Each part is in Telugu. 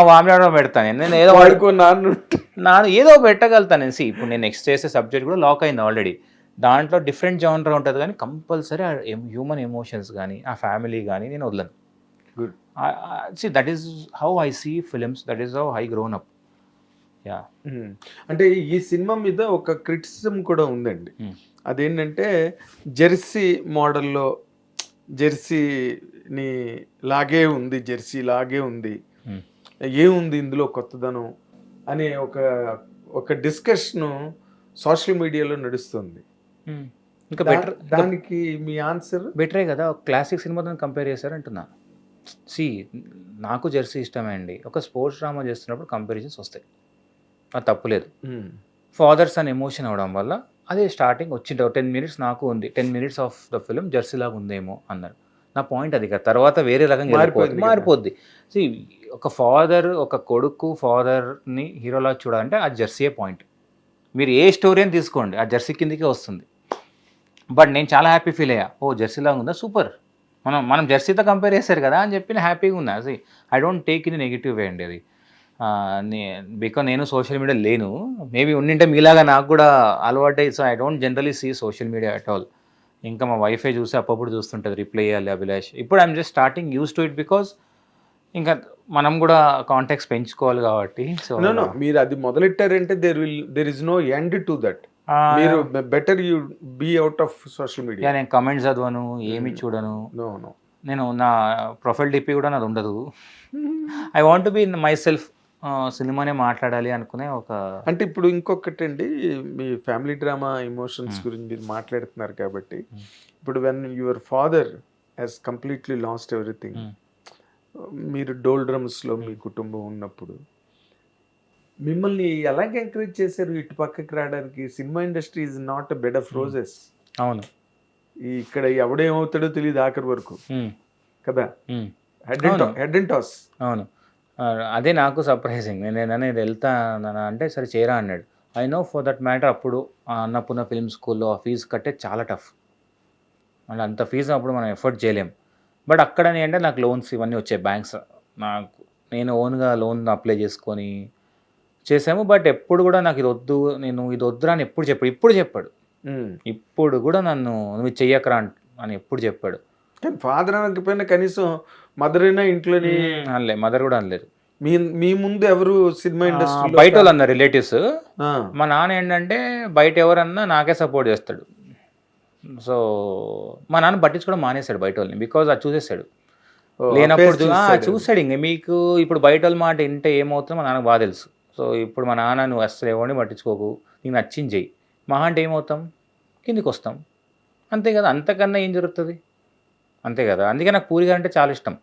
వామిలాడో పెడతాను నేను ఏదో నాను ఏదో పెట్టగలుగుతాను సి ఇప్పుడు నేను నెక్స్ట్ చేసే సబ్జెక్ట్ కూడా లాక్ అయింది ఆల్రెడీ. దాంట్లో డిఫరెంట్ జానర్ ఉంటుంది కానీ కంపల్సరీ హ్యూమన్ ఎమోషన్స్ కానీ ఆ ఫ్యామిలీ కానీ నేను వదలను. Good. See that is how I see films, that is how I grown up. Yeah. అంటే ఈ సినిమా మీద ఒక క్రిటిసిజం కూడా ఉందండి. అదేంటంటే జెర్సీ మోడల్లో జెర్సీని లాగే ఉంది, జెర్సీ లాగే ఉంది, ఏముంది ఇందులో కొత్తదనం అనే ఒక డిస్కషన్ సోషల్ మీడియాలో నడుస్తుంది. ఇంకా బెటర్, దానికి మీ ఆన్సర్? బెటరే కదా, క్లాసిక్ సినిమాతో కంపేర్ చేశారంటున్నా. సి నాకు జెర్సీ ఇష్టమే అండి. ఒక స్పోర్ట్స్ డ్రామా చేస్తున్నప్పుడు కంపారిజన్స్ వస్తాయి, అది తప్పులేదు. ఫాదర్స్ అని ఎమోషన్ అవడం వల్ల అదే స్టార్టింగ్ వచ్చింది 10 minutes నాకు ఉంది, 10 minutes of the film Jersey లాగా ఉందేమో అన్నాడు. నా పాయింట్ అది కదా, తర్వాత వేరే రకంగా మారిపోద్ది. సి ఒక ఫాదర్, ఒక కొడుకు ఫాదర్ని హీరోలా చూడాలంటే ఆ జెర్సీయే పాయింట్. మీరు ఏ స్టోరీ అని తీసుకోండి ఆ జెర్సీ కిందకే వస్తుంది. బట్ నేను చాలా హ్యాపీ ఫీల్ అయ్యా, ఓ జెర్సీ లాగా ఉందా, సూపర్, మనం జెర్సీతో కంపేర్ చేశారు కదా అని చెప్పి హ్యాపీగా ఉన్నా. See I don't take in negative way అండి అది. బికాజ్ నేను సోషల్ మీడియా లేను, మేబీ ఉండింటే మీలాగా నాకు కూడా అలవాటు అయ్యి. So I don't generally see social media at all. ఇంకా మా వైఫై చూసి అప్పుడు చూస్తుంటుంది, రిప్లై చేయాలి అభిలాష్. ఇప్పుడు I'm just starting use to it because ఇంకా మనం కూడా కాంటాక్ట్స్ పెంచుకోవాలి కాబట్టి. సో మీరు అది మొదలెట్టారంటే there is no end to that. మీరు better you be out of social media. నేను కమెంట్స్ చదవను, ఏమి చూడను. నేను నా ప్రొఫైల్ డిపి కూడా నాది ఉండదు. I want be myself. సినిమానే మాట్లాడాలి అనుకునే ఒక. అంటే ఇప్పుడు ఇంకొకటి అండి, మీ ఫ్యామిలీ డ్రామా ఎమోషన్స్ గురించి మీరు మాట్లాడుతున్నారు కాబట్టి, ఇప్పుడు when your father has completely lost everything, మీరు డోల్ డ్రమ్స్లో మీ కుటుంబం ఉన్నప్పుడు మిమ్మల్ని ఎలాగ ఎంకరేజ్ చేశారు ఇటు పక్కకి రావడానికి? Cinema industry is not a bed of roses. అవును. ఇక్కడ ఎవడేమవుతాడో తెలియదు ఆఖరి వరకు కదా, హెడ్ అండ్ టాస్. అవును, అదే నాకు సర్ప్రైజింగ్. నేను వెళ్తాను అంటే సరే చేరా అన్నాడు. I know for that matter అప్పుడు అన్నపూర్ణ ఫిల్మ్ స్కూల్లో ఆ ఫీజు కట్టే చాలా టఫ్, మళ్ళీ అంత ఫీజు అప్పుడు మనం ఎఫర్ట్ చేయలేం. బట్ అక్కడ అంటే నాకు లోన్స్ ఇవన్నీ వచ్చాయి, బ్యాంక్స్, నేను ఓన్గా లోన్ అప్లై చేసుకొని చేసాము. బట్ ఎప్పుడు కూడా నాకు ఇది వద్దు, నేను ఇది వద్దురా అని ఎప్పుడు చెప్పాడు. ఇప్పుడు కూడా నన్ను నువ్వు చెయ్యకరా అని ఎప్పుడు చెప్పాడు. కానీ ఫాదర్ అనకపోయినా కనీసం మదర్ అయినా ఇంట్లోని అనలే, మదర్ కూడా అనలేదు. మీ ముందు ఎవరు సినిమా ఇండస్ట్రీ బయట వాళ్ళు అన్నారు రిలేటివ్స్. మా నాన్న ఏంటంటే బయట ఎవరన్నా నాకే సపోర్ట్ చేస్తాడు. సో మా నాన్న పట్టించుకోవడం మానేశాడు బయట వాళ్ళని, బికాజ్ అది చూసేసాడు. లేనప్పుడు చూసాడు. ఇంక మీకు ఇప్పుడు బయట వాళ్ళ మాట వింటే ఏమవుతుందో మా నాన్నకు బాగా తెలుసు. సో ఇప్పుడు మా నాన్న నువ్వు అసలు ఎవరిని పట్టించుకోకు, నీకు నచ్చింది చెయ్యి, మహా అంటే ఏమవుతాం, కిందికి వస్తాం, అంతే కదా, అంతకన్నా ఏం జరుగుతుంది, అంతే కదా. అందుకే నాకు పూరి గారు అంటే చాలా ఇష్టం.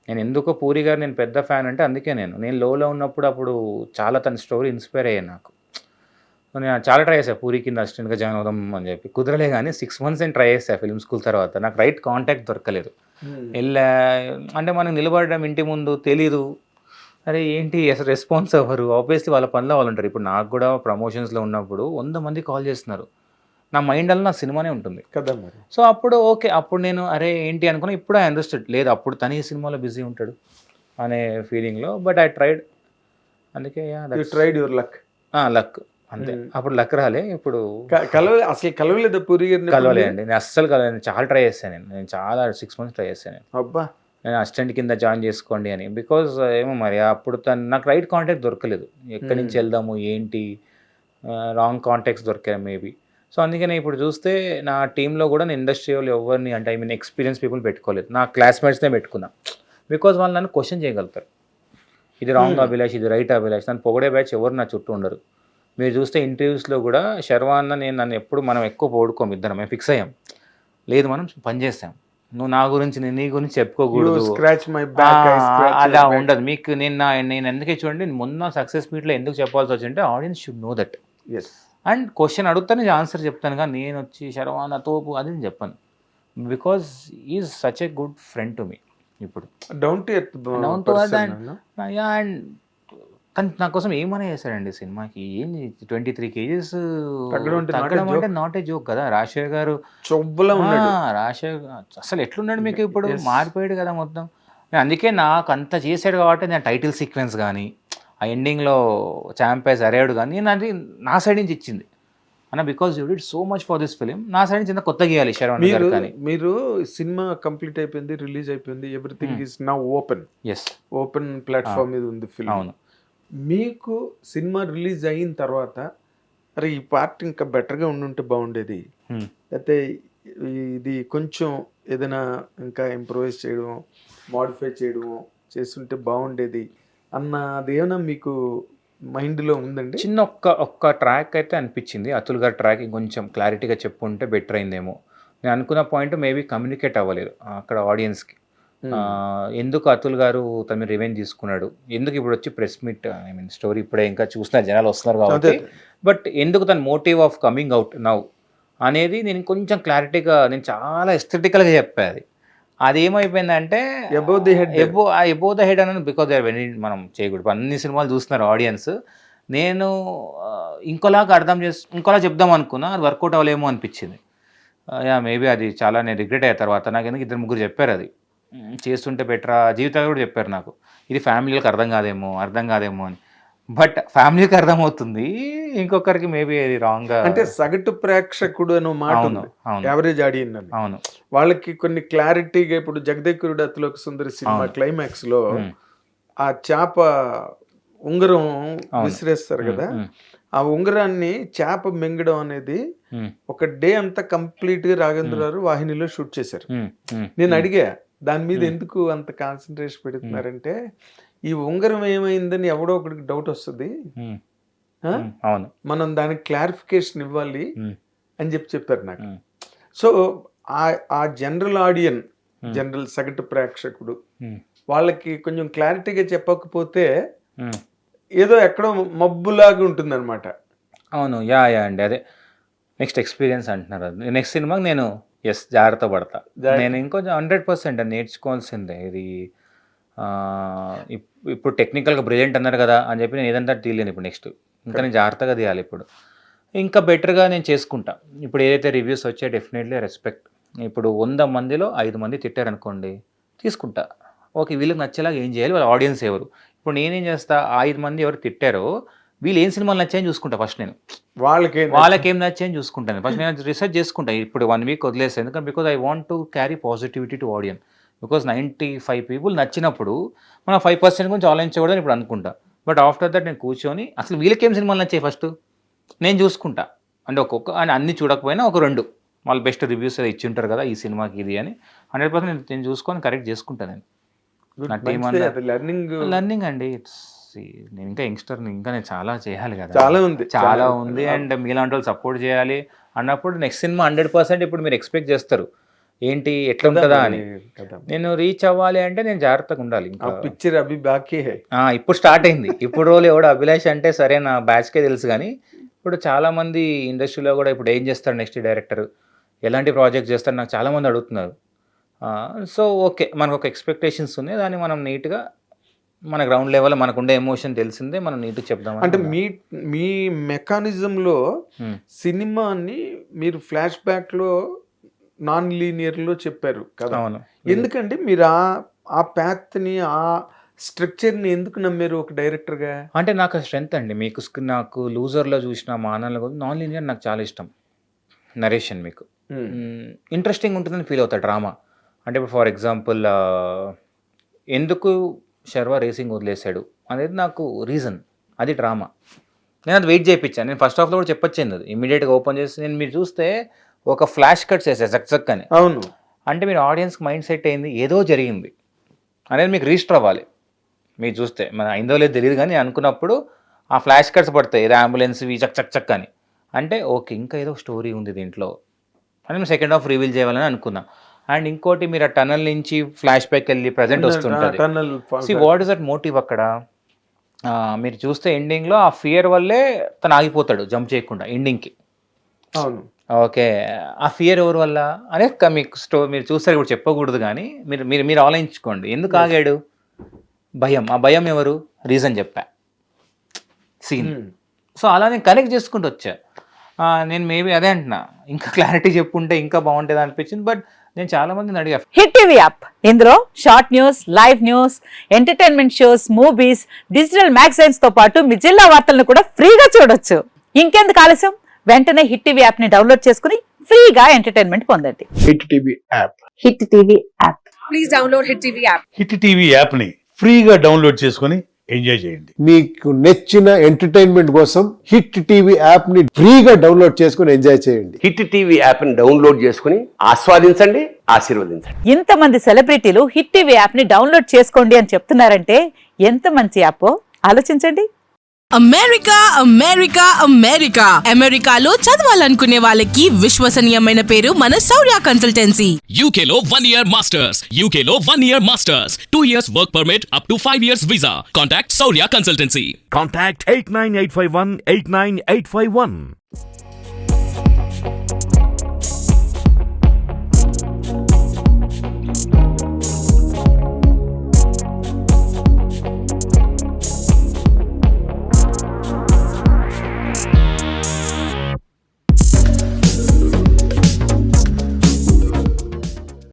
నేను ఎందుకో పూరి గారు నేను పెద్ద ఫ్యాన్ అంటే అందుకే నేను లోలో ఉన్నప్పుడు అప్పుడు చాలా తన స్టోరీ ఇన్స్పైర్ అయ్యాను నాకు. నేను చాలా ట్రై చేశాను పూరి కింద అసిస్టెంట్గా జాయిన్ అవుదాం అని చెప్పి, కుదరలే. కానీ 6 months నేను ట్రై చేశాను ఫిల్మ్ స్కూల్ తర్వాత. నాకు రైట్ కాంటాక్ట్ దొరకలేదు. వెళ్ళా అంటే మనకు నిలబడడం ఇంటి ముందు తెలీదు, అరే ఏంటి అసలు రెస్పాన్స్ అవ్వరు. ఆబ్వియస్లీ వాళ్ళ పనిలో వాళ్ళు ఉంటారు. ఇప్పుడు నాకు కూడా ప్రమోషన్స్లో ఉన్నప్పుడు 100 మంది కాల్ చేస్తున్నారు, నా మైండ్ అలా నా సినిమానే ఉంటుంది కదా మరి. సో అప్పుడు ఓకే, అప్పుడు నేను అరే ఏంటి అనుకున్నా. ఇప్పుడు ఐ అండర్స్టూడ్, లేదు అప్పుడు తన ఈ సినిమాలో బిజీ ఉంటాడు అనే ఫీలింగ్లో. బట్ ఐ ట్రైడ్, అందుకే ట్రైడ్ యువర్ లక్. లక్ అంతే. అప్పుడు లక్ రాలే. ఇప్పుడు అసలు కలవలేదు పూరి గారిని? కలవలే అండి, నేను అస్సలు కలవలేదు. చాలా ట్రై చేశాను నేను చాలా 6 months ట్రై చేశాను నేను. అబ్బా, నేను అసిస్టెంట్ కింద జాయిన్ చేసుకోండి అని. బికాజ్ ఏమో మరి అప్పుడు నాకు రైట్ కాంటాక్ట్ దొరకలేదు, ఎక్కడి నుంచి వెళ్దాము ఏంటి, రాంగ్ కాంటాక్ట్స్ దొరికాయి మేబీ. సో అందుకని ఇప్పుడు చూస్తే నా టీంలో కూడా నేను ఇండస్ట్రీ వాళ్ళు ఎవరిని అంటే ఐ మీన్ ఎక్స్పీరియన్స్ పీపుల్ పెట్టుకోలేదు, నా క్లాస్మేట్స్నే పెట్టుకున్నా. బికాజ్ వాళ్ళు నన్ను క్వశ్చన్ చేయగలుగుతారు, ఇది రాంగ్ అభిలాష్, ఇది రైట్ అభిలాష్. నన్ను పొగడే బ్యాచ్ ఎవరు నా చుట్టూ ఉండరు. మీరు చూస్తే ఇంటర్వ్యూస్లో కూడా శర్వాన్న నేను నన్ను ఎప్పుడు మనం ఎక్కువ పొడుకోము, ఇద్దరం మేము ఫిక్స్ అయ్యాం, లేదు మనం పని చేస్తాం, నువ్వు నా గురించి నేను నీ గురించి చెప్పుకోకూడదు, అలా ఉండదు మీకు. నేను ఎందుకే చూడండి, మొన్న సక్సెస్ మీట్లో ఎందుకు చెప్పాల్సి వచ్చింటే audience should know that. And question అడుగుతాను, నేను ఆన్సర్ చెప్తాను, కానీ నేను వచ్చి శర్వాన తోపు అది నేను చెప్పాను. Because is such a good friend to me. ఇప్పుడు డౌన్ టు ఎర్త్ అండ్ కానీ నా కోసం ఏమనే చేశాడండి సినిమాకి. ఏంది 23 kgs తగ్గడం అంటే నాట్ ఏ జోక్ కదా. రాజశేఖర్ గారు రాజశేఖర్ అసలు ఎట్లున్నాడు మీకు, ఇప్పుడు మారిపోయాడు కదా మొత్తం. అందుకే నాకు అంత చేసాడు కాబట్టి నేను టైటిల్ సీక్వెన్స్ కానీ ఆ ఎండింగ్లో ఛాంపియన్స్ అరేడు కానీ నేను అది నా సైడ్ నుంచి ఇచ్చింది అన్న, because you did so much for this film. నా సైడ్ నుంచి ఇంత కొత్తగా గీయాలి శరవణ్ గారు కానీ. మీరు సినిమా కంప్లీట్ అయిపోయింది, రిలీజ్ అయిపోయింది, everything is now open. Yes, open platform మీద ఉంది ఫిల్మ్. అవును. మీకు సినిమా రిలీజ్ అయిన తర్వాత అరే ఈ పార్ట్ ఇంకా బెటర్గా ఉండుంటే బాగుండేది, అయితే ఇది కొంచెం ఏదైనా ఇంకా ఇంప్రూవైజ్ చేయడం, మోడిఫై చేయడం చేస్తుంటే బాగుండేది అన్నది ఏమైనా మీకు మైండ్లో ఉందండి? చిన్న ఒక్క ట్రాక్ అయితే అనిపించింది, అతుల్ గారి ట్రాక్ ఇంకొంచెం క్లారిటీగా చెప్పుంటే బెటర్ అయిందేమో. నేను అనుకున్న పాయింట్ మేబీ కమ్యూనికేట్ అవ్వలేదు అక్కడ ఆడియన్స్కి. ఎందుకు అతుల్ గారు తన రివెంజ్ తీసుకున్నాడు, ఎందుకు ఇప్పుడు వచ్చి press meet, I mean story ఇప్పుడే ఇంకా చూస్తున్నారు జనాలు వస్తున్నారు కాబట్టి, బట్ ఎందుకు తన motive of coming out now అనేది నేను కొంచెం క్లారిటీగా, నేను చాలా ఎస్థెటికల్గా చెప్పాను. అది ఏమైపోయిందంటే above the head, above the head అనేది బికాజ్ మనం చేయకూడదు, అన్ని సినిమాలు చూస్తున్నారు ఆడియన్స్. నేను ఇంకోలాగా ఇంకోలా చెప్దాం అనుకున్నా, అది వర్కౌట్ అవ్వలేమో అనిపించింది. మేబీ అది చాలా నేను రిగ్రెట్ అయ్యా తర్వాత. నాకు ఎందుకు 2-3 చెప్పారు అది చేస్తుంటే బెటరా, జీవితాలు కూడా చెప్పారు నాకు, ఇది ఫ్యామిలీలకు అర్థం కాదేమో అని. బట్ ఫ్యామిలీకి అర్థమవుతుంది, ఇంకొకరికి మేబీ అది రాంగ్గా. అంటే సగటు ప్రేక్షకుడు అనే మాట ఉంది, యావరేజ్ ఆడియన్స్ అని. అవును, వాళ్ళకి కొన్ని క్లారిటీగా, ఇప్పుడు జగదేకురుడు అతిలోక సుందరి సినిమా క్లైమాక్స్ లో ఆ చేప ఉంగరం విసిరేస్తారు కదా, ఆ ఉంగరాన్ని చేప మింగడం అనేది ఒక డే అంతా కంప్లీట్ గా రాఘవేంద్ర గారు వాహినిలో షూట్ చేశారు. నేను అడిగా దాని మీద ఎందుకు అంత కాన్సన్ట్రేషన్ పెడుతున్నారంటే, ఈ ఉంగరం ఏమైందని ఎవడో ఒకటికి డౌట్ వస్తుంది, మనం దానికి క్లారిఫికేషన్ ఇవ్వాలి అని చెప్పారు నాకు. సో ఆ జనరల్ ఆడియన్, జనరల్ సగటు ప్రేక్షకుడు వాళ్ళకి కొంచెం క్లారిటీగా చెప్పకపోతే ఏదో ఎక్కడో మబ్బులాగా ఉంటుంది అనమాట. అవును, యా అండి, అదే నెక్స్ట్ ఎక్స్పీరియన్స్ అంటున్నారు. అది నెక్స్ట్ సినిమాకి నేను జాగ్రత్త పడతా. నేను ఇంకొంచెం 100% నేర్చుకోవాల్సిందే ఇది. ఇప్పుడు టెక్నికల్గా బ్రిలియంట్ అన్నారు కదా అని చెప్పి నేను ఏదంతా తీయలేను ఇప్పుడు. నెక్స్ట్ ఇంకా నేను జాగ్రత్తగా తీయాలి ఇప్పుడు, ఇంకా బెటర్గా నేను చేసుకుంటా. ఇప్పుడు ఏదైతే రివ్యూస్ వచ్చాయో డెఫినెట్లీ రెస్పెక్ట్. ఇప్పుడు 100 మందిలో 5 మంది తిట్టారనుకోండి, తీసుకుంటా. ఓకే, వీళ్ళకి నచ్చేలాగా ఏం చేయాలి, వాళ్ళ ఆడియన్స్ ఎవరు. ఇప్పుడు నేనేం చేస్తా, 5 మంది ఎవరు తిట్టారో వీళ్ళు ఏం సినిమాలు నచ్చాయని చూసుకుంటా ఫస్ట్. నేను వాళ్ళకేం నచ్చాయని చూసుకుంటాను ఫస్ట్. నేను రీసెర్చ్ చేసుకుంటాను ఇప్పుడు 1 వీక్ వదిలేస్తాను, ఎందుకంటే because I want to carry positivity to audience. Because 95 people నచ్చినప్పుడు మనం 5% గురించి ఆలోచించకూడదని ఇప్పుడు అనుకుంటా. బట్ ఆఫ్టర్ దట్ నేను కూర్చొని అసలు వీళ్ళకేం సినిమాలు నచ్చాయి ఫస్ట్ నేను చూసుకుంటా. అంటే అన్ని చూడకపోయినా ఒక 2 వాళ్ళు బెస్ట్ రివ్యూస్ ఇచ్చి ఉంటారు కదా ఈ సినిమాకి ఇది అని 100% నేను చూసుకొని కరెక్ట్ చేసుకుంటాను. నేను నా టీమ్ లెర్నింగ్ అండి. నేను ఇంకా యంగ్స్టర్ని, ఇంకా నేను చాలా చేయాలి కదా, చాలా ఉంది. అండ్ మీలాంటి వాళ్ళు సపోర్ట్ చేయాలి అన్నప్పుడు నెక్స్ట్ సినిమా 100% ఇప్పుడు మీరు ఎక్స్పెక్ట్ చేస్తారు ఏంటి ఎట్లా ఉంటుందా అని. నేను రీచ్ అవ్వాలి అంటే నేను జాగ్రత్తగా ఉండాలి. ఇంకా పిక్చర్ అభి బాకీ ఇప్పుడు స్టార్ట్ అయింది. ఇప్పుడు రోజు ఎవడు అభిలాష్ అంటే సరే నా బ్యాచ్కే తెలుసు, కానీ ఇప్పుడు చాలామంది ఇండస్ట్రీలో కూడా ఇప్పుడు ఏం చేస్తారు నెక్స్ట్ డైరెక్టర్, ఎలాంటి ప్రాజెక్ట్ చేస్తారు నాకు చాలామంది అడుగుతున్నారు. సో ఓకే, మనకు ఒక ఎక్స్పెక్టేషన్స్ ఉన్నాయి, దాన్ని మనం నీట్గా మన గ్రౌండ్ లెవెల్ మనకు ఉండే ఎమోషన్ తెలిసిందే మనం నీట్గా చెప్దాం. అంటే మీ మెకానిజంలో సినిమాని మీరు ఫ్లాష్ బ్యాక్లో నాన్ లీనియర్లో చెప్పారు కదా. ఎందుకంటే మీరు ఆ ప్యాత్ని, ఆ స్ట్రక్చర్ని ఎందుకు నమ్మారు ఒక డైరెక్టర్గా? అంటే నాకు స్ట్రెంత్ అండి. నాకు లూజర్లో చూసిన మానాలు కూడా నాన్ లీనియర్ నాకు చాలా ఇష్టం. నరేషన్ మీకు ఇంట్రెస్టింగ్ ఉంటుందని ఫీల్ అవుతా డ్రామా. అంటే ఇప్పుడు ఫర్ ఎగ్జాంపుల్ ఎందుకు శర్వా రేసింగ్ వదిలేశాడు అనేది నాకు రీజన్, అది డ్రామా. నేను అది వెయిట్ చేయించాను. నేను ఫస్ట్ హాఫ్లో కూడా చెప్పొచ్చింది, అది ఇమీడియట్గా ఓపెన్ చేసి నేను మీరు చూస్తే ఒక ఫ్లాష్ కట్స్ వేసా చక్ అని. అవును, అంటే మీరు ఆడియన్స్కి మైండ్ సెట్ అయింది ఏదో జరిగింది అనేది మీకు రిజిస్టర్ అవ్వాలి. మీరు చూస్తే మన అయిందో లేదో తెలియదు, కానీ అనుకున్నప్పుడు ఆ ఫ్లాష్ కట్స్ పడతాయి, ఏదో అంబులెన్స్ చక్ అని. అంటే ఓకే ఇంకా ఏదో స్టోరీ ఉంది దీంట్లో అని మేము సెకండ్ హాఫ్ రివీల్ చేయాలని అనుకున్నాం. అండ్ ఇంకోటి మీరు ఆ టనల్ నుంచి ఫ్లాష్ బ్యాక్ వెళ్ళి ప్రజెంట్ వస్తుంటుంది. వాట్ ఇస్ దట్ మోటివ్ అక్కడ మీరు చూస్తే ఎండింగ్లో ఆ ఫియర్ వల్లే తను ఆగిపోతాడు జంప్ చేయకుండా ఎండింగ్కి. అవును, ఓకే, ఆ ఫియర్ ఎవరి వల్ల అనేది మీకు మీరు చూస్తారు ఇప్పుడు చెప్పకూడదు, కానీ మీరు ఆలోచించుకోండి ఎందుకు ఆగాడు. భయం, ఆ భయం ఎవరు, రీజన్ చెప్పా, సీన్. సో అలా నేను కనెక్ట్ చేసుకుంటూ వచ్చా. నేను మేబీ అదే అంటున్నా, ఇంకా క్లారిటీ చెప్పుంటే ఇంకా బాగుంటుంది అనిపించింది. బట్ నేను చాలా మందిని అడిగా. హిట్ టీవీ యాప్, ఇందులో short news, live news, entertainment shows, movies, digital magazines తో పాటు మీ జిల్లా వార్తలను కూడా ఫ్రీగా చూడొచ్చు. ఇంకెందుకు ఆలస్యం, వెంటనే హిట్ టీవీ యాప్ ని డౌన్లోడ్ చేసుకుని ఫ్రీగా ఎంటర్టైన్మెంట్ పొందండి. Hit TV app. Hit TV app. Please download Hit TV app. Hit TV యాప్ని ఫ్రీగా డౌన్లోడ్ చేసుకొని ఎంజాయ్ చేయండి. మీకు నచ్చిన ఎంటర్టైన్మెంట్ కోసం హిట్ టీవీ యాప్ ని ఫ్రీగా డౌన్లోడ్ చేసుకుని ఎంజాయ్ చేయండి. హిట్ టీవీ యాప్ని డౌన్లోడ్ చేసుకుని ఆస్వాదించండి, ఆశీర్వదించండి. ఇంతమంది సెలబ్రిటీలు హిట్ టీవీ యాప్ ని డౌన్లోడ్ చేసుకోండి అని చెప్తున్నారంటే ఎంత మంచి యాప్ ఆలోచించండి. అమెరికా అమెరికా అమెరికా అమెరికాలో చదవాలనుకునే వాళ్ళకి విశ్వసనీయమైన పేరు మన శౌర్య కన్సల్టెన్సీ. UK లో 1 year masters. UK లో 1 year masters. 2 years work permit up to 5 years visa. Contact Saurya Consultancy. Contact 89851 89851.